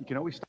can always start.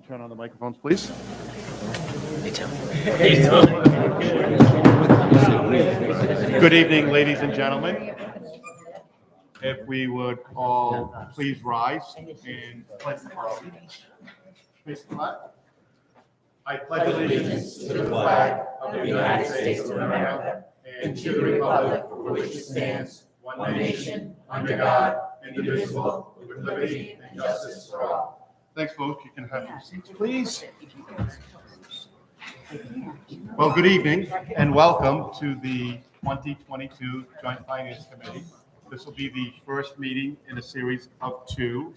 Turn on the microphones, please. Good evening, ladies and gentlemen. If we would all please rise and pledge the flag. Face the flag. I pledge allegiance to the flag of the United States of America and to the republic for which it stands, one nation, under God, indivisible, with liberty and justice for all. Thanks, folks. You can have your seats, please. Well, good evening and welcome to the 2022 Joint Finance Committee. This will be the first meeting in a series of two.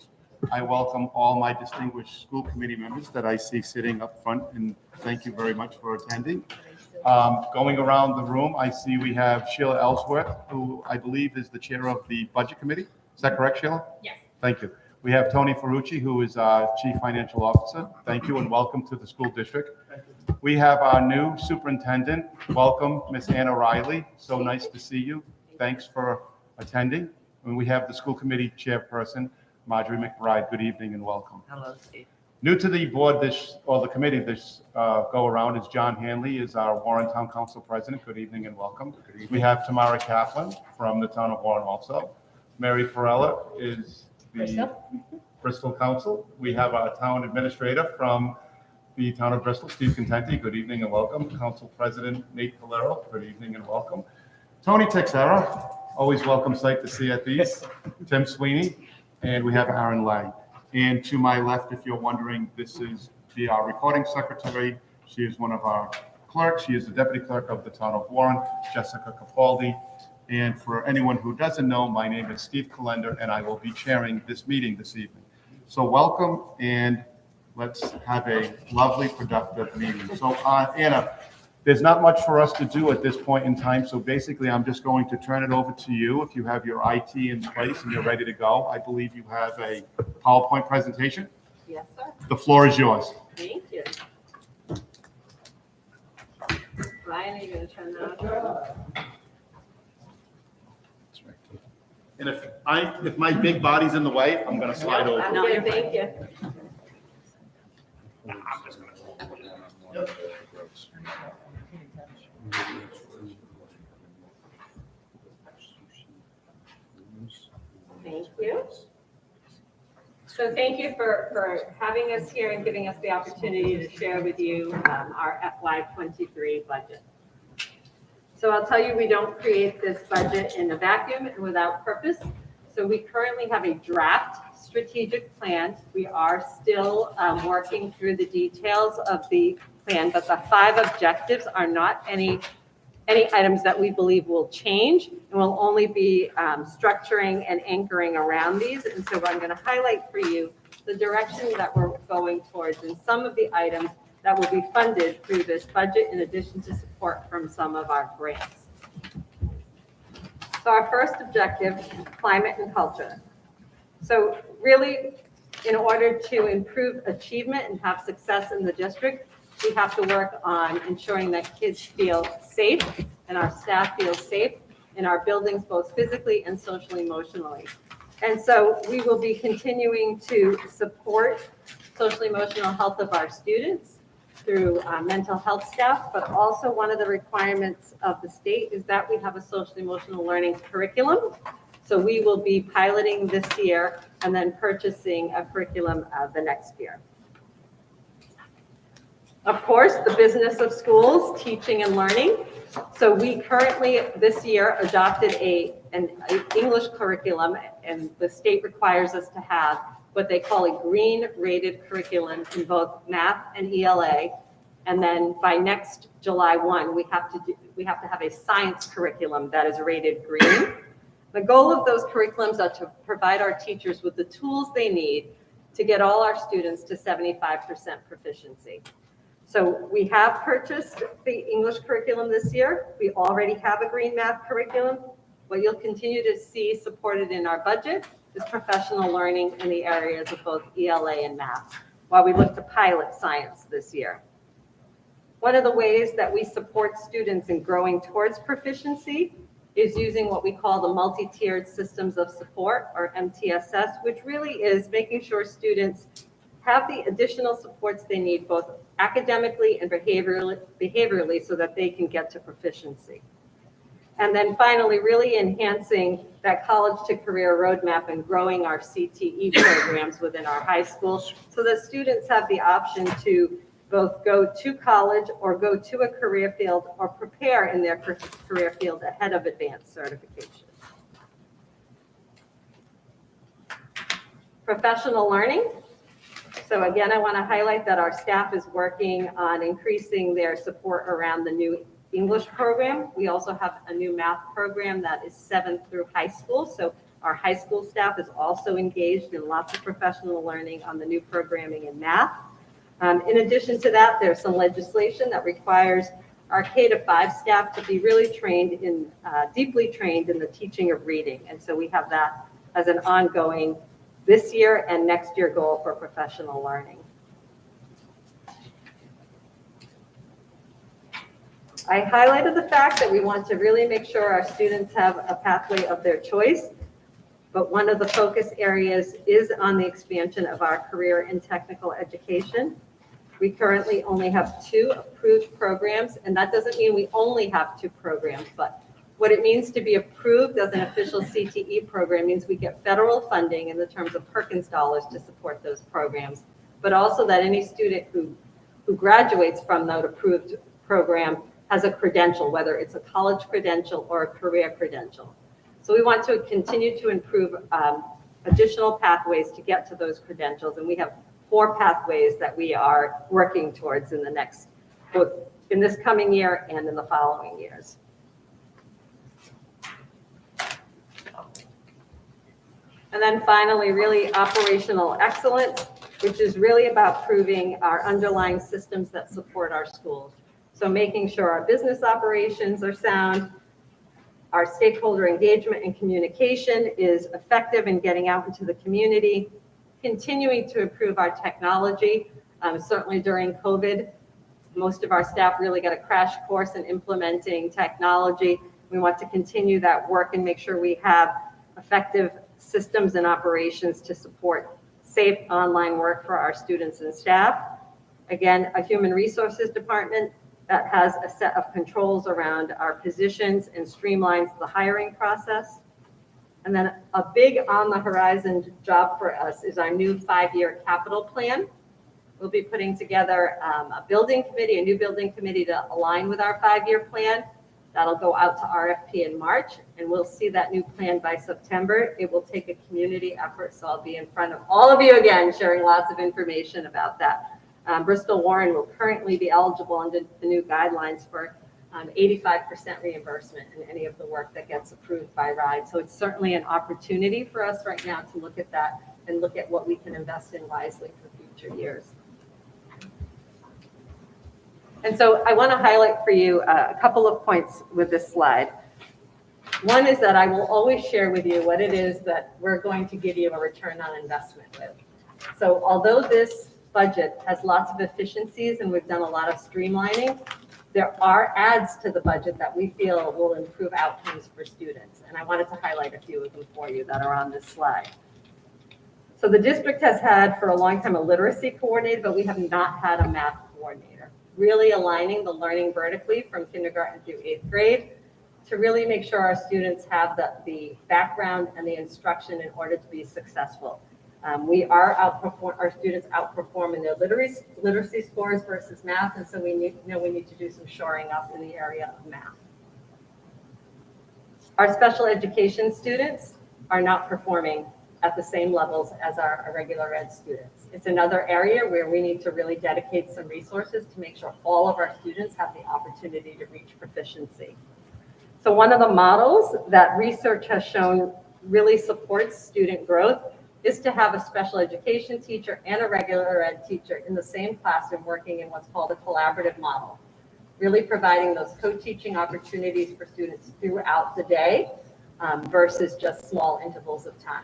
I welcome all my distinguished school committee members that I see sitting up front, and thank you very much for attending. Going around the room, I see we have Sheila Ellsworth, who I believe is the chair of the Budget Committee. Is that correct, Sheila? Yes. Thank you. We have Tony Ferrucci, who is our Chief Financial Officer. Thank you and welcome to the school district. We have our new superintendent. Welcome, Miss Anna Riley. So nice to see you. Thanks for attending. And we have the school committee chairperson, Marjorie McBride. Good evening and welcome. Hello, Steve. New to the board the committee this go around is John Hanley, is our Warren Town Council president. Good evening and welcome. Good evening. We have Tamara Kaplan from the town of Warren also. Mary Perella is the Bristol Council. We have our town administrator from the town of Bristol, Steve Contenti. Good evening and welcome. Council President Nate Calero. Good evening and welcome. Tony Texera, always welcome sight to see at these. Tim Sweeney, and we have Aaron Lang. And to my left, if you're wondering, this is our recording secretary. She is one of our clerks. She is the deputy clerk of the town of Warren, Jessica Capaldi. And for anyone who doesn't know, my name is Steve Calender, and I will be chairing this meeting this evening. So welcome, and let's have a lovely, productive meeting. So Anna, there's not much for us to do at this point in time, so basically I'm just going to turn it over to you. If you have your IT in place and you're ready to go, I believe you have a PowerPoint presentation. Yes, sir. The floor is yours. Thank you. Ryan, are you going to turn that on? And if my big body's in the way, I'm going to slide over. No, thank you. Thank you. So thank you for having us here and giving us the opportunity to share with you our FY23 budget. So I'll tell you, we don't create this budget in a vacuum and without purpose. So we currently have a draft strategic plan. We are still working through the details of the plan, but the 5 objectives are not any items that we believe will change, and we'll only be structuring and anchoring around these. And so I'm going to highlight for you the direction that we're going towards and some of the items that will be funded through this budget, in addition to support from some of our grants. So our first objective, climate and culture. So really, in order to improve achievement and have success in the district, we have to work on ensuring that kids feel safe and our staff feel safe in our buildings, both physically and socially, emotionally. And so we will be continuing to support social emotional health of our students through mental health staff, but also one of the requirements of the state is that we have a social emotional learning curriculum. So we will be piloting this year and then purchasing a curriculum the next year. Of course, the business of schools, teaching and learning. So we currently, this year, adopted an English curriculum, and the state requires us to have what they call a green rated curriculum in both math and ELA. And then by next July 1, we have to have a science curriculum that is rated green. The goal of those curriculums are to provide our teachers with the tools they need to get all our students to 75% proficiency. So we have purchased the English curriculum this year. We already have a green math curriculum. What you'll continue to see supported in our budget is professional learning in the areas of both ELA and math, while we look to pilot science this year. One of the ways that we support students in growing towards proficiency is using what we call the multi-tiered systems of support, or MTSS, which really is making sure students have the additional supports they need, both academically and behaviorally, so that they can get to proficiency. And then finally, really enhancing that college to career roadmap and growing our CTE programs within our high school, so that students have the option to both go to college or go to a career field or prepare in their career field ahead of advanced certification. Professional learning. So again, I want to highlight that our staff is working on increasing their support around the new English program. We also have a new math program that is 7th through high school. So our high school staff is also engaged in lots of professional learning on the new programming in math. In addition to that, there's some legislation that requires our K-5 staff to be really trained in, deeply trained in the teaching of reading. And so we have that as an ongoing this year and next year goal for professional learning. I highlighted the fact that we want to really make sure our students have a pathway of their choice, but one of the focus areas is on the expansion of our career and technical education. We currently only have 2 approved programs, and that doesn't mean we only have 2 programs, but what it means to be approved as an official CTE program means we get federal funding in the terms of Perkins dollars to support those programs, but also that any student who graduates from that approved program has a credential, whether it's a college credential or a career credential. So we want to continue to improve additional pathways to get to those credentials, and we have 4 pathways that we are working towards in the next, both in this coming year and in the following years. And then finally, really operational excellence, which is really about proving our underlying systems that support our schools. So making sure our business operations are sound, our stakeholder engagement and communication is effective in getting out into the community, continuing to improve our technology. Certainly during COVID, most of our staff really got a crash course in implementing technology. We want to continue that work and make sure we have effective systems and operations to support safe online work for our students and staff. Again, a human resources department that has a set of controls around our positions and streamlines the hiring process. And then a big on the horizon job for us is our new 5-year capital plan. We'll be putting together a building committee, a new building committee to align with our 5-year plan. That'll go out to RFP in March, and we'll see that new plan by September. It will take a community effort, so I'll be in front of all of you again, sharing lots of information about that. Bristol Warren will currently be eligible under the new guidelines for 85% reimbursement in any of the work that gets approved by RIDE. So it's certainly an opportunity for us right now to look at that and look at what we can invest in wisely for future years. And so I want to highlight for you a couple of points with this slide. One is that I will always share with you what it is that we're going to give you a return on investment with. So although this budget has lots of efficiencies and we've done a lot of streamlining, there are adds to the budget that we feel will improve outcomes for students. And I wanted to highlight a few of them for you that are on this slide. So the district has had for a long time a literacy coordinator, but we have not had a math coordinator. Really aligning the learning vertically from kindergarten through 8th grade to really make sure our students have the background and the instruction in order to be successful. Our students outperform in their literacy scores versus math, and so we need to do some shoring up in the area of math. Our special education students are not performing at the same levels as our regular ed students. It's another area where we need to really dedicate some resources to make sure all of our students have the opportunity to reach proficiency. So one of the models that research has shown really supports student growth is to have a special education teacher and a regular ed teacher in the same classroom working in what's called a collaborative model, really providing those co-teaching opportunities for students throughout the day versus just small intervals of time.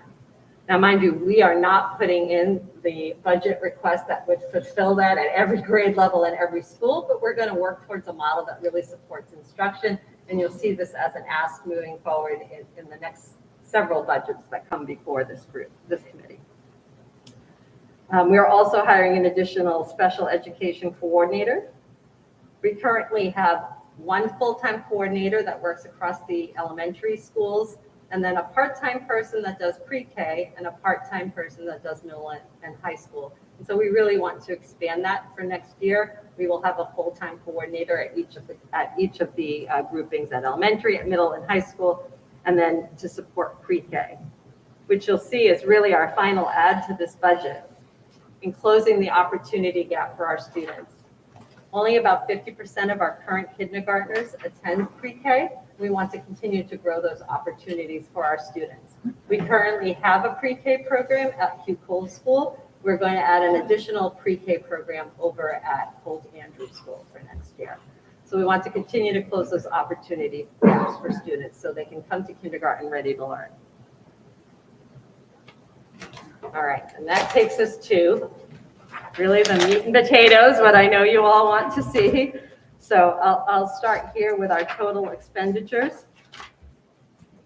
Now, mind you, we are not putting in the budget request that would fulfill that at every grade level in every school, but we're going to work towards a model that really supports instruction, and you'll see this as an ask moving forward in the next several budgets that come before this committee. We are also hiring an additional special education coordinator. We currently have one full-time coordinator that works across the elementary schools, and then a part-time person that does pre-K and a part-time person that does middle and high school. And so we really want to expand that for next year. We will have a full-time coordinator at each of the groupings at elementary, at middle and high school, and then to support pre-K, which you'll see is really our final add to this budget in closing the opportunity gap for our students. Only about 50% of our current kindergartners attend pre-K. We want to continue to grow those opportunities for our students. We currently have a pre-K program at Hugh Cole School. We're going to add an additional pre-K program over at Holt Andrews School for next year. So we want to continue to close those opportunity gaps for students so they can come to kindergarten ready to learn. All right, and that takes us to really the meat and potatoes, what I know you all want to see. So I'll start here with our total expenditures.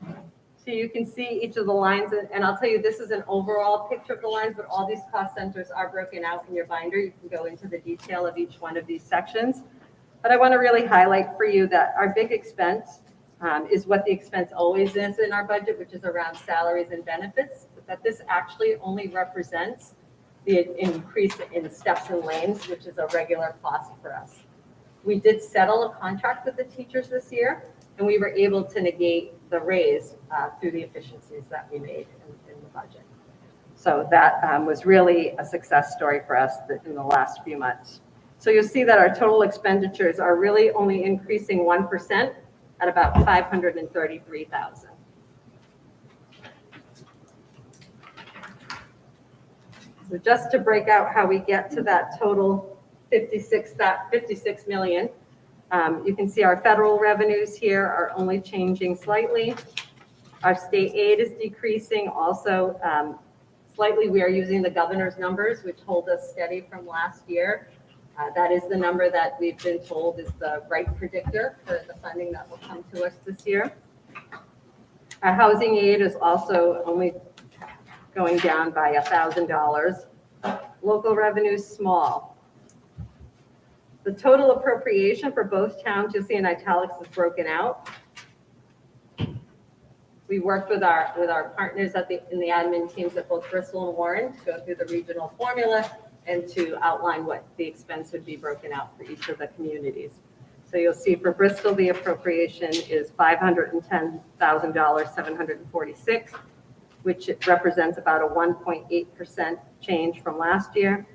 So you can see each of the lines, and I'll tell you this is an overall picture of the lines, but all these cost centers are broken out in your binder. You can go into the detail of each one of these sections. But I want to really highlight for you that our big expense is what the expense always is in our budget, which is around salaries and benefits, but that this actually only represents the increase in steps and lanes, which is a regular cost for us. We did settle a contract with the teachers this year, and we were able to negate the raise through the efficiencies that we made in the budget. So that was really a success story for us in the last few months. So you'll see that our total expenditures are really only increasing 1% at about $533,000. So just to break out how we get to that total 56 million, you can see our federal revenues here are only changing slightly. Our state aid is decreasing also slightly. We are using the governor's numbers, which hold us steady from last year. That is the number that we've been told is the right predictor for the funding that will come to us this year. Our housing aid is also only going down by $1,000. Local revenue is small. The total appropriation for both towns, you'll see in italics, is broken out. We worked with our partners in the admin teams at both Bristol and Warren to go through the regional formula and to outline what the expense would be broken out for each of the communities. So you'll see for Bristol, the appropriation is $510,746, which represents about a 1.8% change from last year.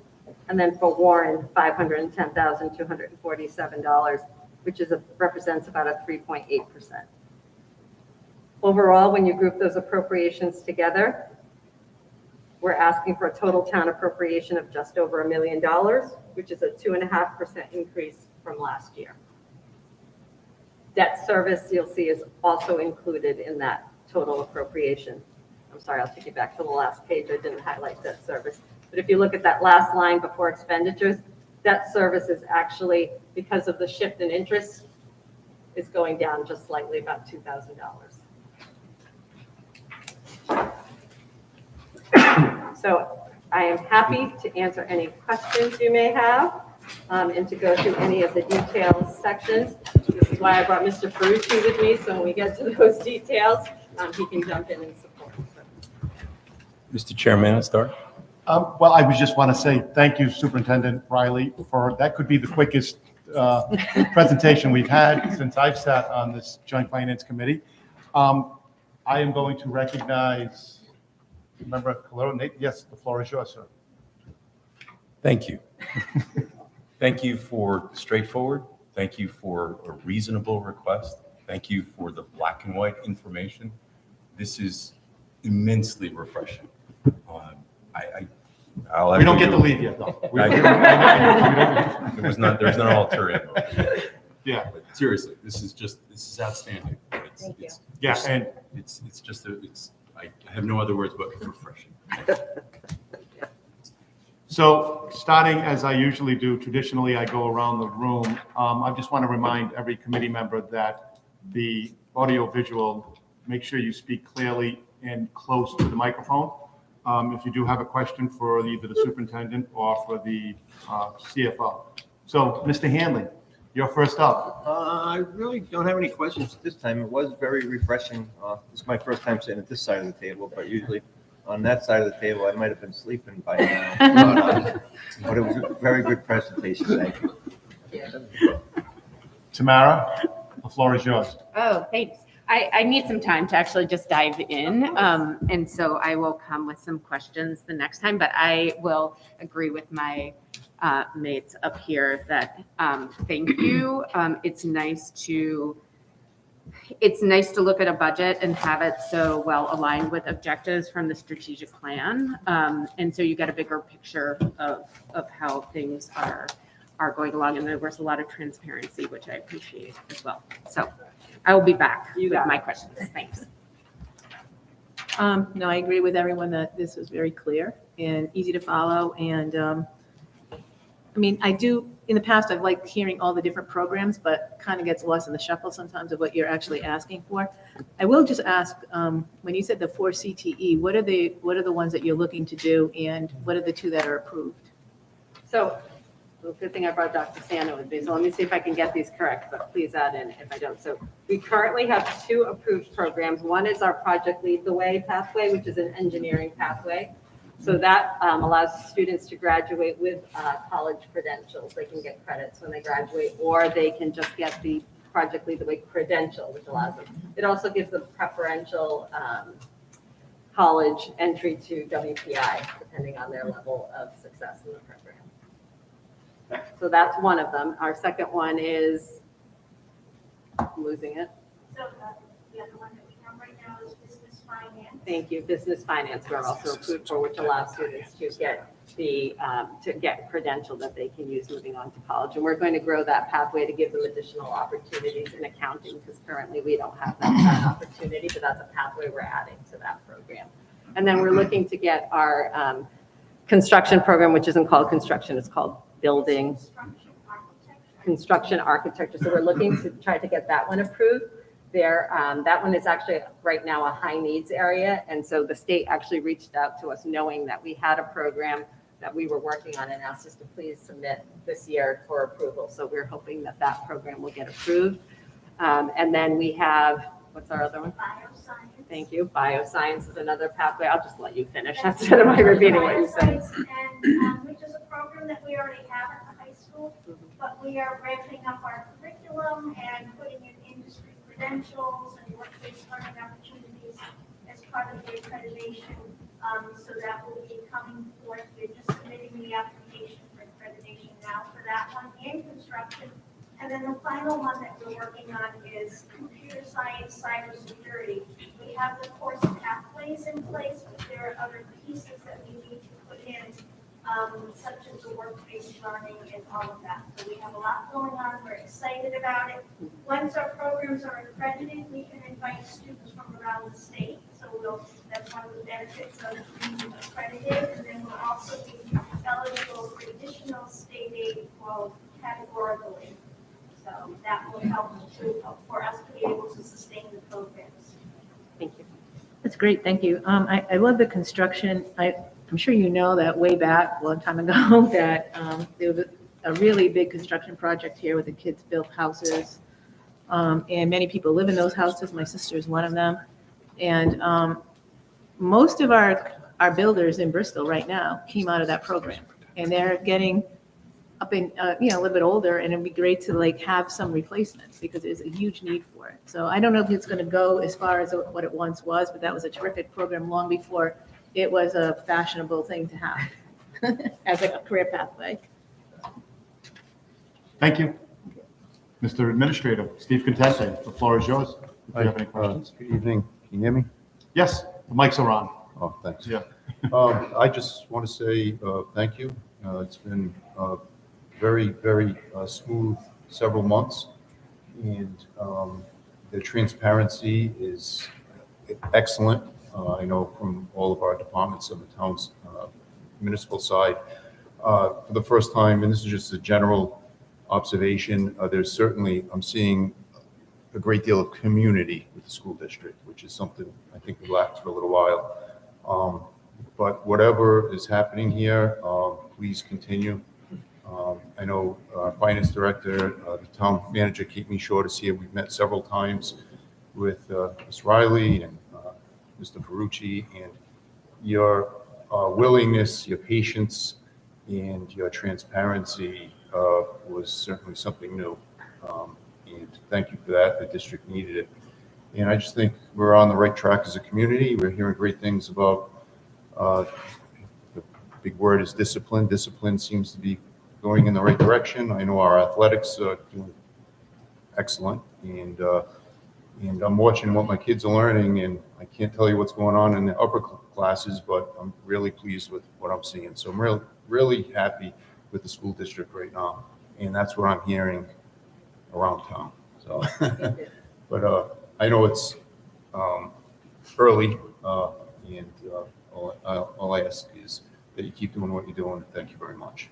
And then for Warren, $510,247, which represents about a 3.8%. Overall, when you group those appropriations together, we're asking for a total town appropriation of just over $1 million, which is a 2.5% increase from last year. Debt service, you'll see, is also included in that total appropriation. I'm sorry, I'll take you back to the last page. I didn't highlight debt service. But if you look at that last line before expenditures, debt service is actually, because of the shift in interest, is going down just slightly, about $2,000. So I am happy to answer any questions you may have and to go through any of the details sections. This is why I brought Mr. Ferrucci with me, so when we get to those details, he can jump in and support. Mr. Chairman, I'll start. Well, I would just want to say thank you, Superintendent Riley, for, that could be the quickest presentation we've had since I've sat on this Joint Finance Committee. I am going to recognize Member Calero. Nate, yes, the floor is yours, sir. Thank you. Thank you for straightforward. Thank you for a reasonable request. Thank you for the black and white information. This is immensely refreshing. We don't get to leave yet, though. There's no ulterior motive. Yeah. But seriously, this is outstanding. Thank you. Yeah, and it's just I have no other words but refreshing. so, starting as I usually do, traditionally I go around the room. I just want to remind every committee member that the audio-visual, make sure you speak clearly and close to the microphone. If you do have a question for either the superintendent or for the CFO. So, Mr. Hanley, you're first up. I really don't have any questions this time. It was very refreshing. This is my first time sitting at this side of the table, but usually on that side of the table, I might have been sleeping by now. But it was a very good presentation. Thank you. Tamara, the floor is yours. Oh, thanks. I need some time to actually just dive in. And so I will come with some questions the next time, but I will agree with my mates up here that thank you. It's nice to look at a budget and have it so well aligned with objectives from the strategic plan. And so you get a bigger picture of how things are going along. And there was a lot of transparency, which I appreciate as well. So I will be back with my questions. Thanks. No, I agree with everyone that this was very clear and easy to follow. And I mean, in the past, I've liked hearing all the different programs, but kind of gets lost in the shuffle sometimes of what you're actually asking for. I will just ask, when you said the 4 CTE, what are the ones that you're looking to do, and what are the 2 that are approved? So, well, good thing I brought Dr. Sano with me. So let me see if I can get these correct, but please add in if I don't. So we currently have 2 approved programs. One is our Project Lead the Way pathway, which is an engineering pathway. So that allows students to graduate with college credentials. They can get credits when they graduate, or they can just get the Project Lead the Way credential, which allows them. It also gives them preferential college entry to WPI, depending on their level of success in the program. So that's one of them. Our second one is, I'm losing it. So the other one that we have right now is business finance. Thank you. Business finance, we're also approved for, which allows students to get credential that they can use moving on to college. And we're going to grow that pathway to give them additional opportunities in accounting, because currently we don't have that opportunity, but that's a pathway we're adding to that program. And then we're looking to get our construction program, which isn't called construction, it's called building construction architecture. So we're looking to try to get that one approved. That one is actually right now a high needs area. And so the state actually reached out to us knowing that we had a program that we were working on and asked us to please submit this year for approval. So we're hoping that that program will get approved. And then we have, what's our other one? Bioscience. Thank you. Bioscience is another pathway. I'll just let you finish instead of my repeating what you said. And which is a program that we already have at the high school, but we are ramping up our curriculum and putting in industry credentials and work-based learning opportunities as part of the accreditation. So that will be coming forth. We're just submitting the application for accreditation now for that one and construction. And then the final one that we're working on is computer science, cybersecurity. We have the course pathways in place, but there are other pieces that we need to put in, such as the work-based learning and all of that. So we have a lot going on. We're excited about it. Once our programs are accredited, we can invite students from around the state. So that's one of the benefits of being accredited. And then we'll also be eligible for additional state aid called categorically. So that will help for us to be able to sustain the programs. Thank you. That's great. Thank you. I love the construction. I'm sure you know that way back a long time ago that there was a really big construction project here where the kids built houses And many people live in those houses. My sister is one of them. And most of our builders in Bristol right now came out of that program. And they're getting up in, a little bit older, and it'd be great to like have some replacements because there's a huge need for it. So I don't know if it's going to go as far as what it once was, but that was a terrific program long before it was a fashionable thing to have as a career pathway. Thank you. Mr. Administrator, Steve Contente, the floor is yours. If you have any questions. Good evening. Can you hear me? Yes, the mics are on. Oh, thanks. Yeah. I just want to say thank you. It's been very, very smooth several months, and the transparency is excellent. I know from all of our departments of the town's municipal side. For the first time, and this is just a general observation, there's certainly, I'm seeing a great deal of community with the school district, which is something I think we lacked for a little while. But whatever is happening here, please continue. I know our finance director, the town manager keep me short is here. We've met several times with Ms. Riley and Mr. Ferrucci, and your willingness, your patience, and your transparency was certainly something new. And thank you for that. The district needed it. And I just think we're on the right track as a community. We're hearing great things about, the big word is discipline. Discipline seems to be going in the right direction. I know our athletics are doing excellent. And I'm watching what my kids are learning, and I can't tell you what's going on in the upper classes, but I'm really pleased with what I'm seeing. So I'm really happy with the school district right now. And that's what I'm hearing around town. So, but I know it's early, and all I ask is that you keep doing what you're doing. Thank you very much.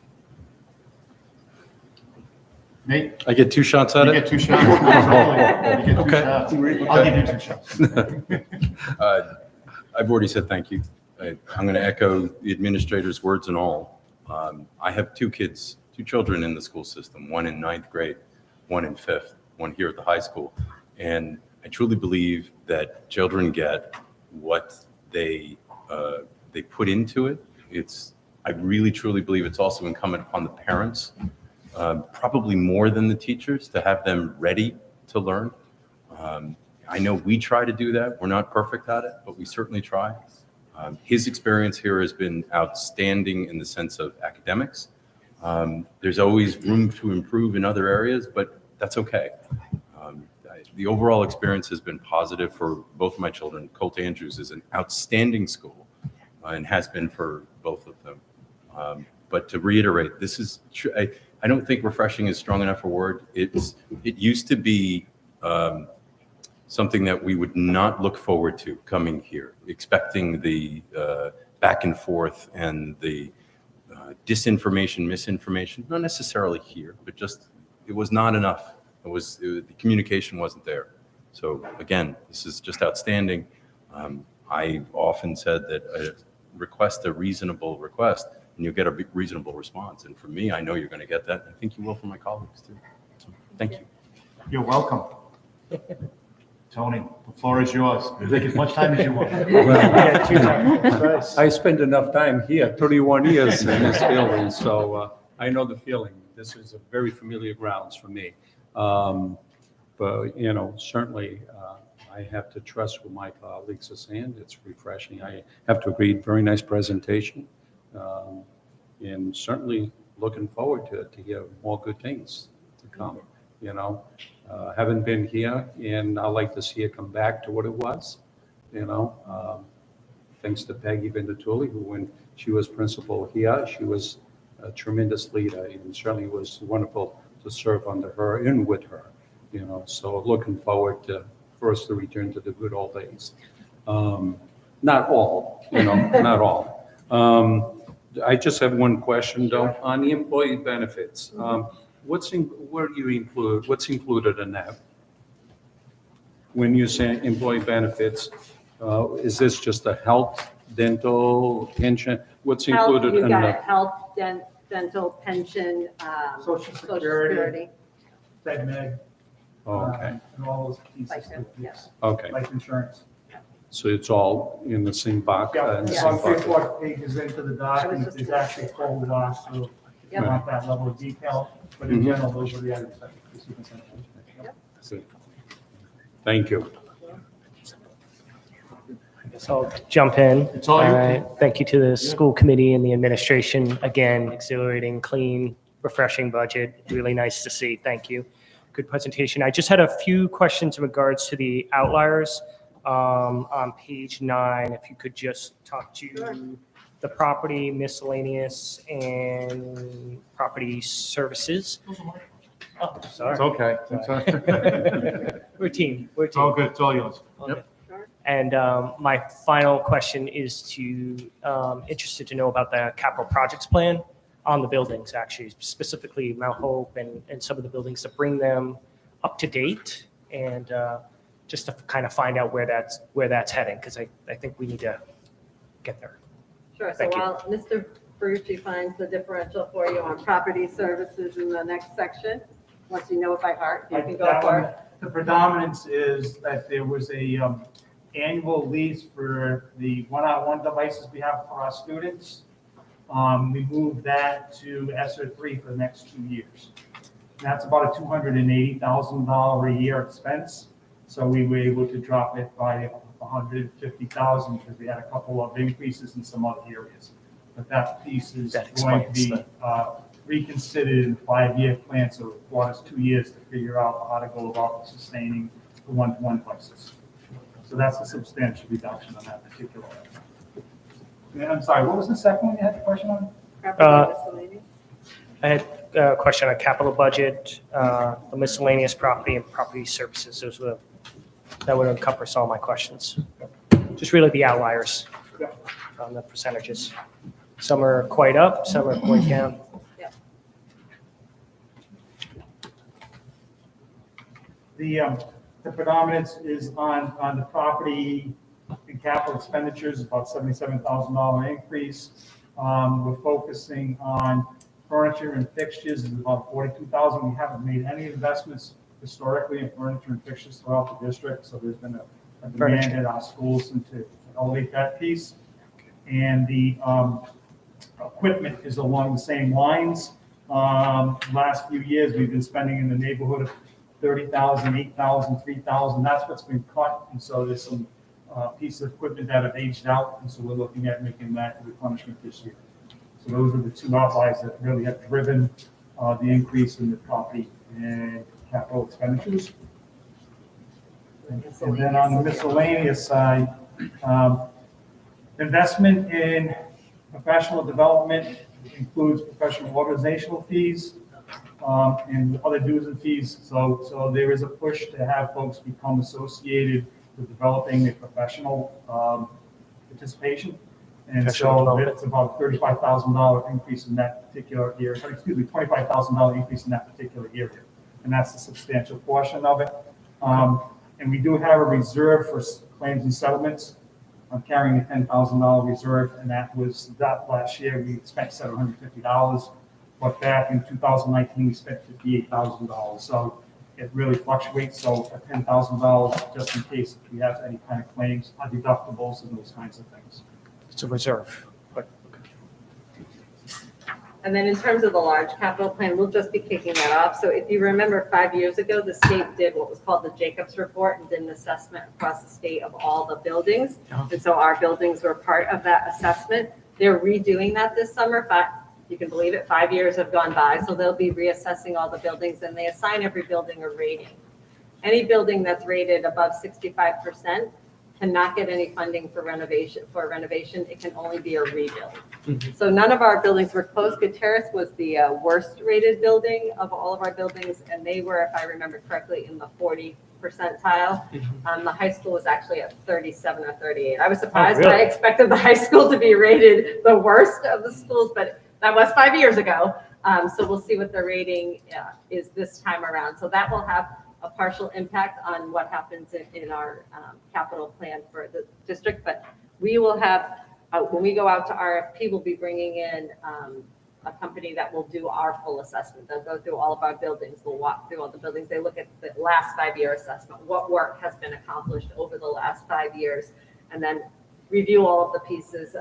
Nate? I get 2 shots at You it? get 2 shots. Absolutely. You get 2 Okay. shots. I'll give you 2 shots. I've already said thank you. I'm going to echo the administrator's words and all. I have 2 kids, 2 children in the school system, one in 9th grade, one in 5th, one here at the high school. And I truly believe that children get what they put into it. I really truly believe it's also incumbent upon the parents, probably more than the teachers, to have them ready to learn. I know we try to do that. We're not perfect at it, but we certainly try. His experience here has been outstanding in the sense of academics. There's always room to improve in other areas, but that's okay. The overall experience has been positive for both of my children. Colt Andrews is an outstanding school and has been for both of them. But to reiterate, this is, I don't think refreshing is strong enough a word. It used to be something that we would not look forward to coming here, expecting the back and forth and the disinformation, misinformation, not necessarily here, but just it was not enough. The communication wasn't there. So again, this is just outstanding. I've often said that request a reasonable request and you'll get a reasonable response. And for me, I know you're going to get that. I think you will from my colleagues too. So thank you. You're welcome. Tony, the floor is yours. Take as much time as you want. I spent enough time here, 31 years in this building, so I know the feeling. This is a very familiar grounds for me. But, certainly I have to trust what my colleagues are saying. It's refreshing. I have to agree, very nice presentation. And certainly looking forward to hear more good things to come, Haven't been here, and I'd like to see it come back to what it was, Thanks to Peggy Vindatulli, who when she was principal here, she was a tremendous leader, and certainly was wonderful to serve under her and with her, So looking forward for us to return to the good old days. Not all, not all. I just have one question though, on the employee benefits. What's included in that? When you say employee benefits, is this just a health, dental, pension? What's included You've in got that? health, dental, pension, Social Security, FedMed, Okay, And all those pieces. Like that, yes. okay. Life insurance. So it's all in the same box? Yeah, in the it's same about bucket? 3/4 pages into the document, there's actually a full loss, so you Yep. want that level of detail, but in Mhm. general, those are the items that you see consent. Good. Thank you. So I'll jump in. It's all you. Thank you to the school committee and the administration. Again, exhilarating, clean, refreshing budget. Really nice to see. Thank you. Good presentation. I just had a few questions in regards to the outliers on page 9. If you could just talk to Sure. the property miscellaneous and property services. Oh, sorry. It's okay. We're a team. We're a It's all team. good. It's all yours. Yep. And my final question is interested to know about the capital projects plan on the buildings, actually, specifically Mount Hope and some of the buildings, to bring them up to date and just to kind of find out where that's heading, because I think we need to get there. Sure, so Thank you. while Mr. Ferrucci finds the differential for you on property services in the next section, once you know it by heart, you can go That for one, it. the predominance is that there was a annual lease for the one-on-one devices we have for our students. We moved that to ESSER 3 for the next 2 years. That's about a $280,000 a year expense. So we were able to drop it by $150,000 because we had a couple of increases in some other areas. But that piece is That going to explains be reconsidered in 5-year plan. So it brought us 2 years to figure out how to go about sustaining the one-to-one places. So that's a substantial reduction on that particular. Yeah, I'm sorry, what was the second one you had a question on? Property miscellaneous. I had a question on capital budget, the miscellaneous property and property services. That would encompass all my questions. Just really the outliers on the percentages. Some are quite up, some are quite down. The predominance is on the property and capital expenditures, about $77,000 increase. We're focusing on furniture and fixtures, is about $42,000. We haven't made any investments historically in furniture and fixtures throughout the district, so there's been a demand at our schools and to elevate that piece. And the equipment is along the same lines. Last few years, we've been spending in the neighborhood of $30,000, $8,000, $3,000. That's what's been cut. And so there's some pieces of equipment that have aged out. And so we're looking at making that a replenishment this year. So those are the two outliers that really have driven the increase in the property and capital expenditures. And then on the miscellaneous side, investment in professional development includes professional organizational fees and other dues and fees. So there is a push to have folks become associated with developing a professional participation. And so it's about $35,000 increase in that particular area, $25,000 increase in that particular area. And that's a substantial portion of it. And we do have a reserve for claims and settlements. I'm carrying a $10,000 reserve, and that last year we spent $750. But back in 2019, we spent $58,000. So it really fluctuates. So at $10,000, just in case we have any kind of claims, deductibles, and those kinds of things. It's a reserve. But And then in terms of the large capital plan, we'll just be kicking that off. So if you remember 5 years ago, the state did what was called the Jacobs report and did an assessment across the state of all the buildings. And so our buildings were part of that assessment. They're redoing that this summer. You can believe it, 5 years have gone by. So they'll be reassessing all the buildings and they assign every building a rating. Any building that's rated above 65% cannot get any funding for renovation. It can only be a rebuild. So none of our buildings were closed. Gutierrez was the worst rated building of all of our buildings, and they were, if I remember correctly, in the 40 percentile. The high school was actually at 37 or 38. I was surprised, but I expected the high school to be rated the worst of the schools, but that was 5 years ago. So we'll see what the rating is this time around. So that will have a partial impact on what happens in our capital plan for the district. But we will have, when we go out to RFP, we'll be bringing in a company that will do our full assessment. They'll go through all of our buildings, they'll walk through all the buildings, they look at the last 5-year assessment, what work has been accomplished over the last 5 years, and then review all of the pieces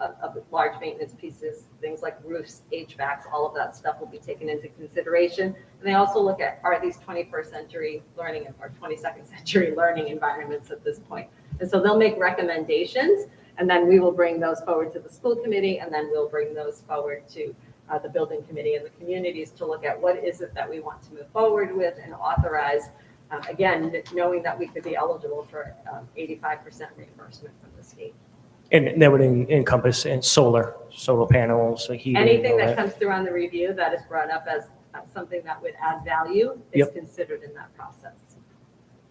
of large maintenance pieces, things like roofs, HVACs, all of that stuff will be taken into consideration. And they also look at, are these 21st century learning or 22nd century learning environments at this point? And so they'll make recommendations, and then we will bring those forward to the school committee, and then we'll bring those forward to the building committee and the communities to look at what is it that we want to move forward with and authorize. Again, knowing that we could be eligible for 85% reimbursement from the state. And that would encompass solar panels, heating. Anything all that comes through on the review that is brought up as something that would add value is Yep. considered in that process.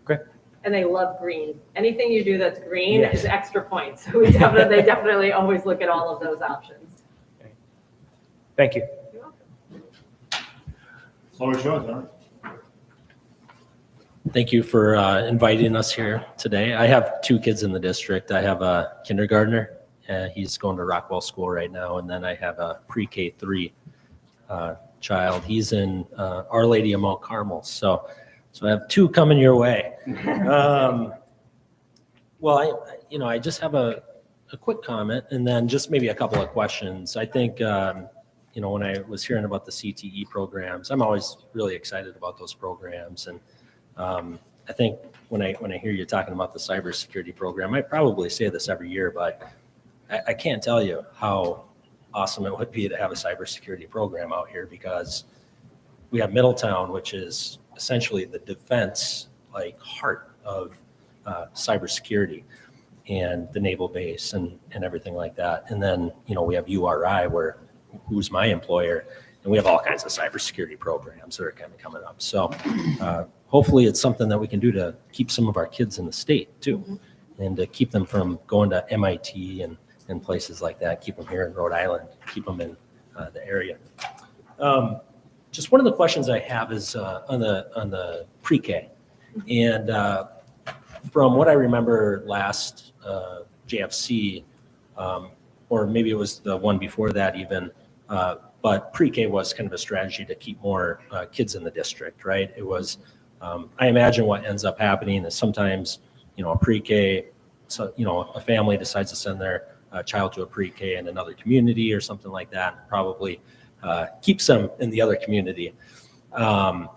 Great. And they love green. Anything you do that's green Yes. is extra points. They definitely always look at all of those options. Thank you. You're welcome. Floor is yours, Aaron. Thank you for inviting us here today. I have 2 kids in the district. I have a kindergartner. He's going to Rockwell School right now. And then I have a pre-K 3 child. He's in Our Lady of Mount Carmel. So I have 2 coming your way. Well, I just have a quick comment and then just maybe a couple of questions. I think, when I was hearing about the CTE programs, I'm always really excited about those programs. And I think when I hear you talking about the cybersecurity program, I probably say this every year, but I can't tell you how awesome it would be to have a cybersecurity program out here, because we have Middletown, which is essentially the defense heart of cybersecurity and the naval base and everything like that. And then, we have URI, who's my employer, and we have all kinds of cybersecurity programs that are kind of coming up. So hopefully it's something that we can do to keep some of our kids in the state too, and to keep them from going to MIT and places like that, keep them here in Rhode Island, keep them in the area. Just one of the questions I have is on the pre-K. And from what I remember last JFC, or maybe it was the one before that even, but pre-K was kind of a strategy to keep more kids in the district, right? It was, I imagine what ends up happening is sometimes, a pre-K, so, a family decides to send their child to a pre-K in another community or something like that, probably keeps them in the other community. And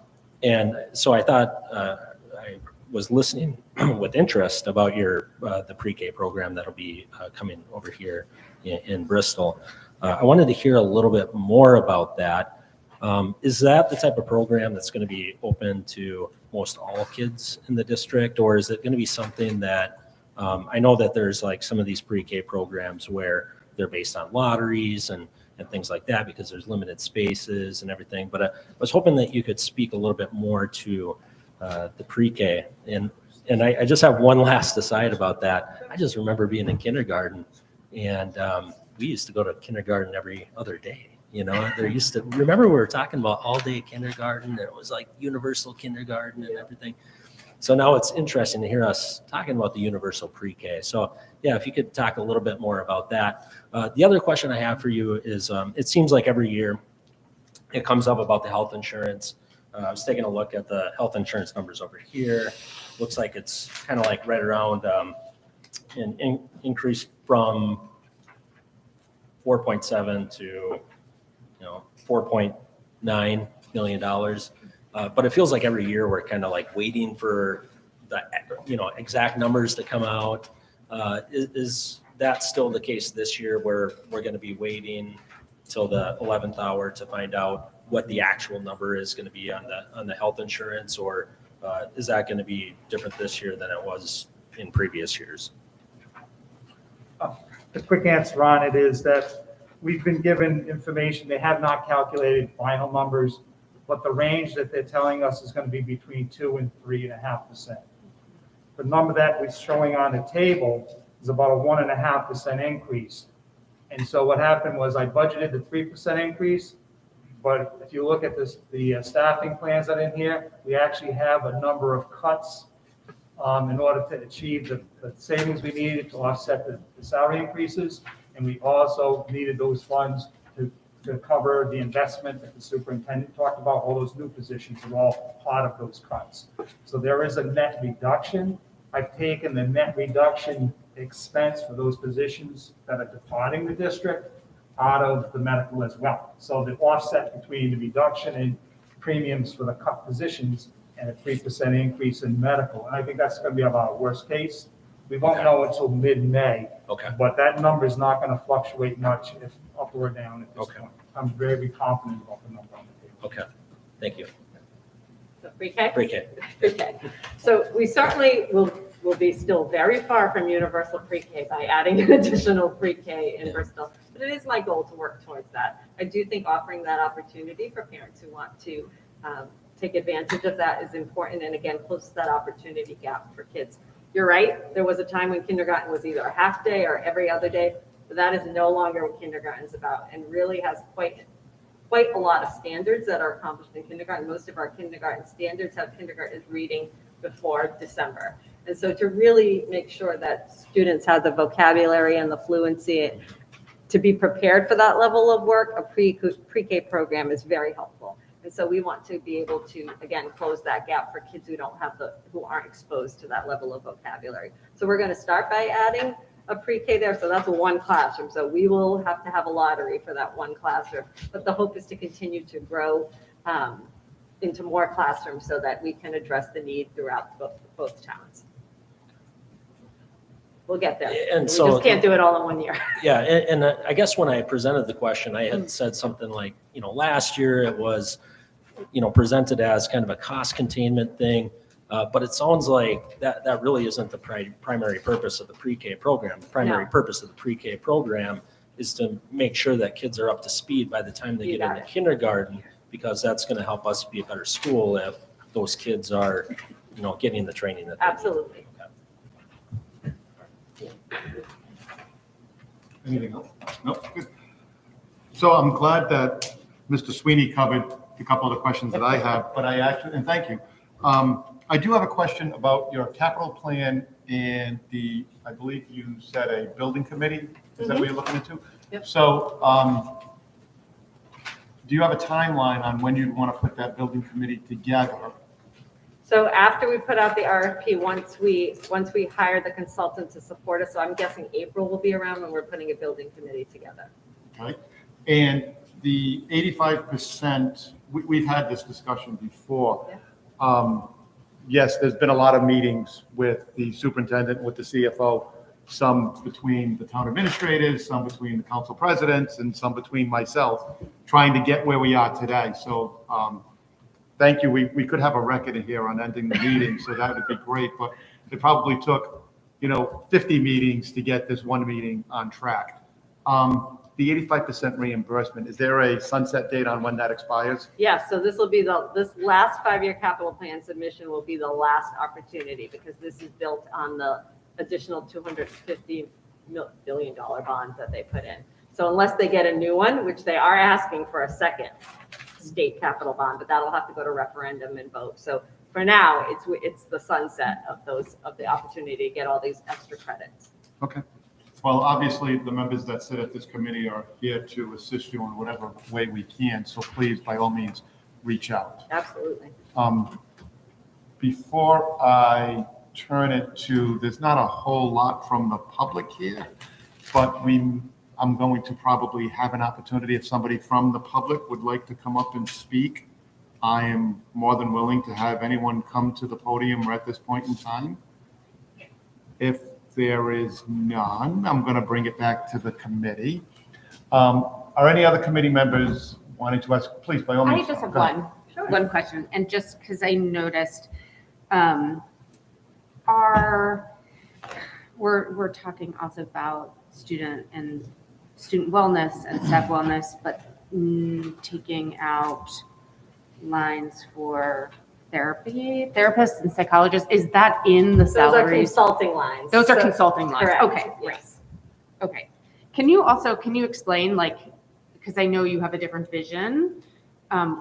so I thought, I was listening with interest about the pre-K program that'll be coming over here in Bristol. I wanted to hear a little bit more about that. Is that the type of program that's going to be open to most all kids in the district, or is it going to be something that, I know that there's some of these pre-K programs where they're based on lotteries and things like that because there's limited spaces and everything, but I was hoping that you could speak a little bit more to the pre-K. And I just have one last aside about that. I just remember being in kindergarten, and we used to go to kindergarten every other day. Remember we were talking about all day kindergarten, and it was like universal kindergarten and everything. So now it's interesting to hear us talking about the universal pre-K. So yeah, if you could talk a little bit more about that. The other question I have for you is, it seems like every year it comes up about the health insurance. I was taking a look at the health insurance numbers over here. Looks like it's kind of right around an increase from 4.7 to $4.9 million. But it feels like every year we're kind of waiting for the exact numbers to come out. Is that still the case this year, where we're going to be waiting till the 11th hour to find out what the actual number is going to be on the health insurance, or is that going to be different this year than it was in previous years? The quick answer on it is that we've been given information. They have not calculated final numbers, but the range that they're telling us is going to be between 2 and 3.5%. The number that we're showing on the table is about a 1.5% increase. And so what happened was I budgeted the 3% increase, but if you look at the staffing plans that are in here, we actually have a number of cuts in order to achieve the savings we needed to offset the salary increases. And we also needed those funds to to cover the investment that the superintendent talked about. All those new positions are all part of those cuts. So there is a net reduction. I've taken the net reduction expense for those positions that are departing the district out of the medical as well. So the offset between the reduction in premiums for the cut positions and a 3% increase in medical. And I think that's going to be our worst case. We won't know until mid-May. Okay. But that number is not going to fluctuate much if up or down at this Okay. point. I'm very confident about the number on the table. Okay, thank you. So pre-K? Pre-K. Pre-K. So we certainly will be still very far from universal pre-K by adding an additional pre-K in Bristol. But it is my goal to work towards that. I do think offering that opportunity for parents who want to take advantage of that is important, and again, close that opportunity gap for kids. You're right, there was a time when kindergarten was either a half day or every other day, but that is no longer what kindergarten is about, and really has quite a lot of standards that are accomplished in kindergarten. Most of our kindergarten standards have kindergarten reading before December. And so to really make sure that students have the vocabulary and the fluency to be prepared for that level of work, a pre-K program is very helpful. And so we want to be able to, again, close that gap for kids who aren't exposed to that level of vocabulary. So we're going to start by adding a pre-K there. So that's one classroom. So we will have to have a lottery for that one classroom. But the hope is to continue to grow into more classrooms so that we can address the need throughout both towns. We'll get there. And We so- just can't do it all in 1 year. Yeah, and I guess when I presented the question, I had said something like, last year it was, presented as kind of a cost containment thing. But it sounds like that really isn't the primary purpose of the pre-K program. The primary No. purpose of the pre-K program is to make sure that kids are up to speed by the time they You get got into it. kindergarten, because that's going to help us be a better school if those kids are, getting the training that they need. Absolutely. Anything else? Nope, good. So I'm glad that Mr. Sweeney covered a couple of the questions that I have, but and thank you. I do have a question about your capital plan and I believe you said a building committee. Is that what you're looking into? Yep. So do you have a timeline on when you'd want to put that building committee together? So after we put out the RFP, once we hire the consultant to support us, so I'm guessing April will be around when we're putting a building committee together. Okay, and the 85%, we've had this discussion before. Yes, there's been a lot of meetings with the superintendent, with the CFO, some between the town administrators, some between the council presidents, and some between myself, trying to get where we are today. So thank you. We could have a record here on ending the meeting, so that would be great. But it probably took, 50 meetings to get this one meeting on track. The 85% reimbursement, is there a sunset date on when that expires? Yeah, so this last 5-year capital plan submission will be the last opportunity because this is built on the additional $250 billion bond that they put in. So unless they get a new one, which they are asking for a second state capital bond, but that'll have to go to referendum and vote. So for now, it's the sunset of the opportunity to get all these extra credits. Okay. Well, obviously, the members that sit at this committee are here to assist you in whatever way we can. So please, by all means, reach out. Absolutely. Before I turn it to, there's not a whole lot from the public here, but I'm going to probably have an opportunity if somebody from the public would like to come up and speak. I am more than willing to have anyone come to the podium at this point in time. If there is none, I'm going to bring it back to the committee. Are any other committee members wanting to ask? Please, by all I means. just have Go ahead. one question, and just because I noticed, we're talking also about student wellness and staff wellness, but taking out lines for therapists and psychologists, is that in the Those are salaries? consulting lines. Those are So- consulting lines. Correct. Okay, Yes. okay. Can you explain, because I know you have a different vision,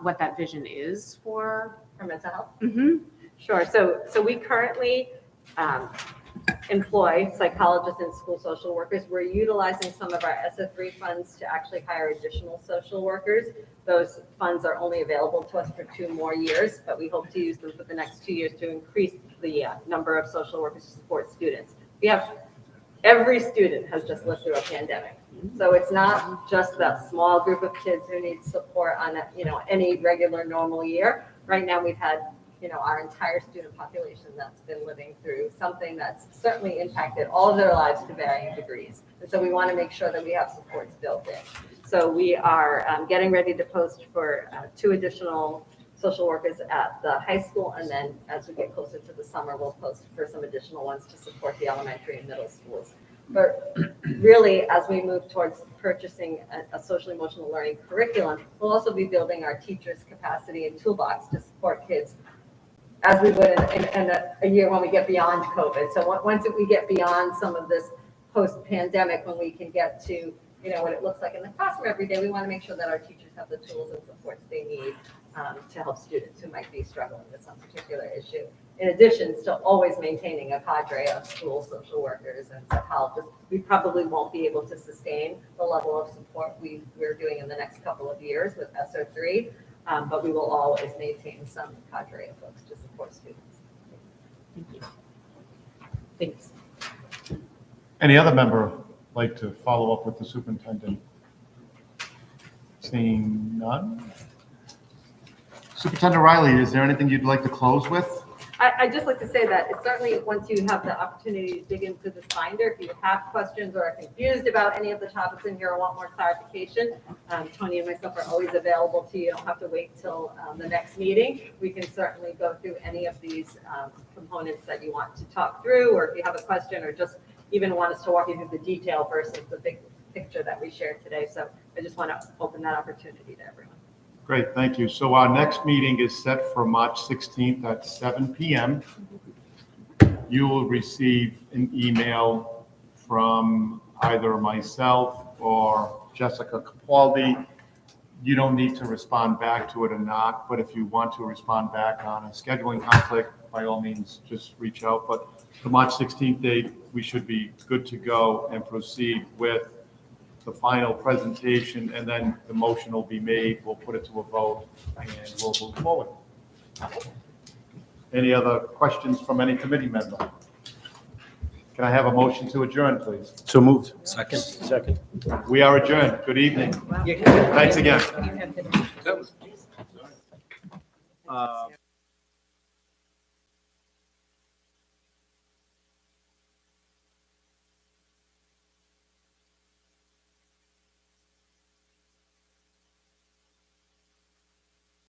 what that vision is for? For mental health? Mm-hmm. Sure. So we currently employ psychologists and school social workers. We're utilizing some of our ESSA3 funds to actually hire additional social workers. Those funds are only available to us for 2 more years, but we hope to use them for the next 2 years to increase the number of social workers to support students. Every student has just lived through a pandemic. So it's not just that small group of kids who need support on any regular normal year. Right now we've had our entire student population that's been living through something that's certainly impacted all of their lives to varying degrees. And so we want to make sure that we have supports built in. So we are getting ready to post for 2 additional social workers at the high school. And then as we get closer to the summer, we'll post for some additional ones to support the elementary and middle schools. But really, as we move towards purchasing a social emotional learning curriculum, we'll also be building our teachers' capacity and toolbox to support kids as we would in a year when we get beyond COVID. So once we get beyond some of this post-pandemic, when we can get to what it looks like in the classroom every day, we want to make sure that our teachers have the tools and supports they need to help students who might be struggling with some particular issue. In addition, still always maintaining a cadre of school social workers and psychologists. We probably won't be able to sustain the level of support we're doing in the next couple of years with SO3, but we will always maintain some cadre of folks to support students. Thank you. Thanks. Any other member like to follow up with the superintendent? Seeing none. Superintendent Riley, is there anything you'd like to close with? I'd just like to say that it's certainly once you have the opportunity to dig into this binder, if you have questions or are confused about any of the topics in here or want more clarification, Tony and myself are always available to you. You don't have to wait till the next meeting. We can certainly go through any of these components that you want to talk through, or if you have a question or just even want us to walk you through the detail versus the big picture that we shared today. So I just want to open that opportunity to everyone. Great, thank you. So our next meeting is set for March 16th at 7 p.m. You will receive an email from either myself or Jessica Capaldi. You don't need to respond back to it or not, but if you want to respond back on a scheduling conflict, by all means, just reach out. But the March 16th date, we should be good to go and proceed with the final presentation, and then the motion will be made. We'll put it to a vote and we'll move forward. Any other questions from any committee member? Can I have a motion to adjourn, please? So moved. Second. We are adjourned. Good evening. Thanks again. You have the-